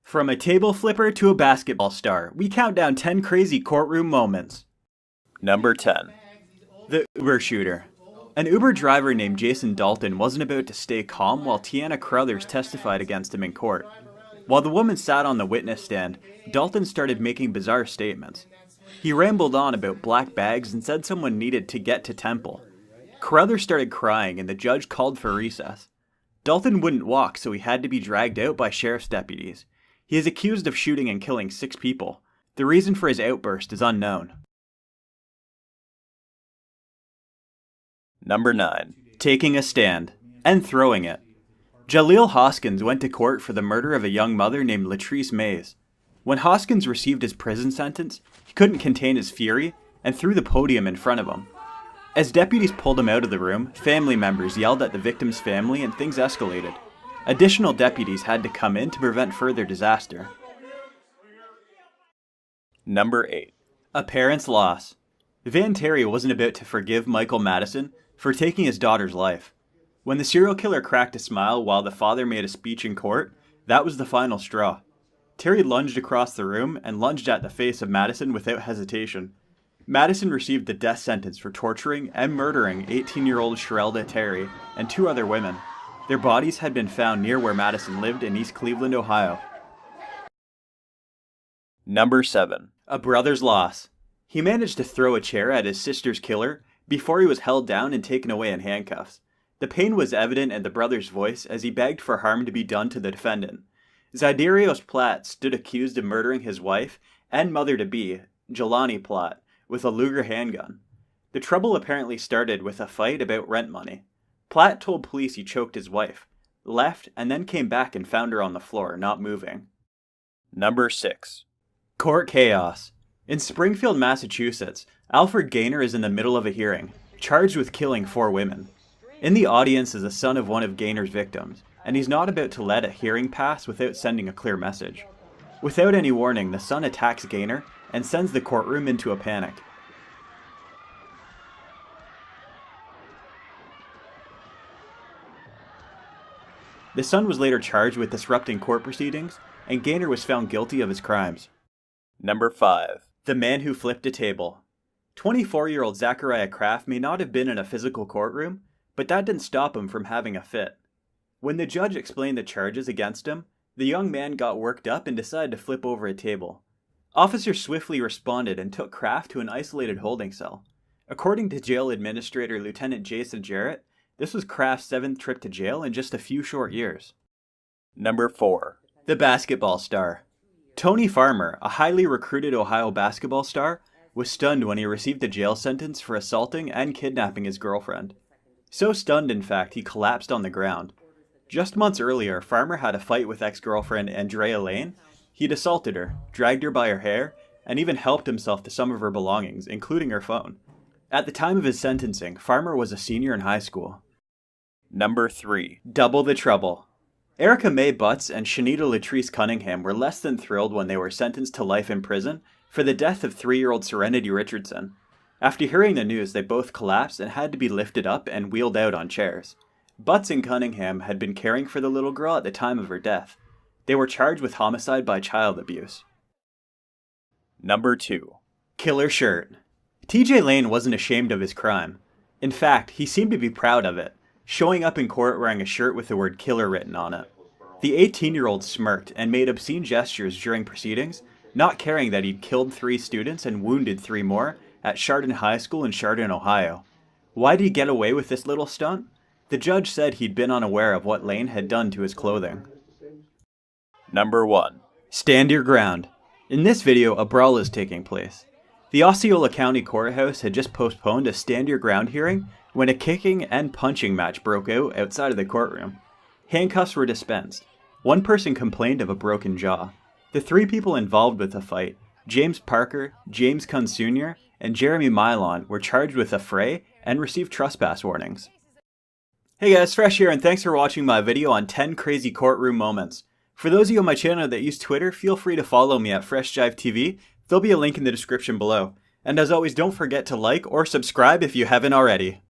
From a table flipper to a basketball star, we count down 10 crazy courtroom moments. Number 10. The Uber shooter. An Uber driver named Jason Dalton wasn't about to stay calm while Tiana Crothers testified against him in court. While the woman sat on the witness stand, Dalton started making bizarre statements. He rambled on about black bags and said someone needed to get to Temple. Crothers started crying and the judge called for recess. Dalton wouldn't walk, so he had to be dragged out by sheriff's deputies. He is accused of shooting and killing 6 people. The reason for his outburst is unknown. Number 9. Taking a stand and throwing it. Jaleel Hoskins went to court for the murder of a young mother named Latrice Mays. When Hoskins received his prison sentence, he couldn't contain his fury and threw the podium in front of him. As deputies pulled him out of the room, family members yelled at the victim's family and things escalated. Additional deputies had to come in to prevent further disaster. Number 8. A parent's loss. Van Terry wasn't about to forgive Michael Madison for taking his daughter's life. When the serial killer cracked a smile while the father made a speech in court, that was the final straw. Terry lunged across the room and lunged at the face of Madison without hesitation. Madison received the death sentence for torturing and murdering 18-year-old Sherelda Terry and 2 other women. Their bodies had been found near where Madison lived in East Cleveland, Ohio. Number 7. A brother's loss. He managed to throw a chair at his sister's killer before he was held down and taken away in handcuffs. The pain was evident in the brother's voice as he begged for harm to be done to the defendant. Zydarios Platt stood accused of murdering his wife and mother-to-be, Jelani Platt, with a Luger handgun. The trouble apparently started with a fight about rent money. Platt told police he choked his wife, left, and then came back and found her on the floor, not moving. Number 6. Court chaos. In Springfield, Massachusetts, Alfred Gaynor is in the middle of a hearing, charged with killing 4 women. In the audience is the son of one of Gaynor's victims, and he's not about to let a hearing pass without sending a clear message. Without any warning, the son attacks Gaynor and sends the courtroom into a panic. The son was later charged with disrupting court proceedings, and Gaynor was found guilty of his crimes. Number 5. The man who flipped a table. 24-year-old Zachariah Kraft may not have been in a physical courtroom, but that didn't stop him from having a fit. When the judge explained the charges against him, the young man got worked up and decided to flip over a table. Officers swiftly responded and took Kraft to an isolated holding cell. According to jail administrator Lieutenant Jason Jarrett, this was Kraft's 7th trip to jail in just a few short years. Number 4. The basketball star. Tony Farmer, a highly recruited Ohio basketball star, was stunned when he received a jail sentence for assaulting and kidnapping his girlfriend. So stunned, in fact, he collapsed on the ground. Just months earlier, Farmer had a fight with ex-girlfriend Andrea Lane. He'd assaulted her, dragged her by her hair, and even helped himself to some of her belongings, including her phone. At the time of his sentencing, Farmer was a senior in high school. Number 3. Double the trouble. Erica Mae Butts and Shanita Latrice Cunningham were less than thrilled when they were sentenced to life in prison for the death of 3-year-old Serenity Richardson. After hearing the news, they both collapsed and had to be lifted up and wheeled out on chairs. Butts and Cunningham had been caring for the little girl at the time of her death. They were charged with homicide by child abuse. Number 2. Killer shirt. TJ Lane wasn't ashamed of his crime. In fact, he seemed to be proud of it, showing up in court wearing a shirt with the word killer written on it. The 18-year-old smirked and made obscene gestures during proceedings, not caring that he'd killed 3 students and wounded 3 more at Chardon High School in Chardon, Ohio. Why did he get away with this little stunt? The judge said he'd been unaware of what Lane had done to his clothing. Number 1. Stand your ground. In this video, a brawl is taking place. The Osceola County Courthouse had just postponed a stand your ground hearing when a kicking and punching match broke out outside of the courtroom. Handcuffs were dispensed. One person complained of a broken jaw. The 3 people involved with the fight, James Parker, James Kunz Sr., and Jeremy Milon, were charged with a fray and received trespass warnings. Hey guys, Fresh here, and thanks for watching my video on 10 crazy courtroom moments. For those of you on my channel that use Twitter, feel free to follow me at FreshJive TV. There'll be a link in the description below. And as always, don't forget to like or subscribe if you haven't already.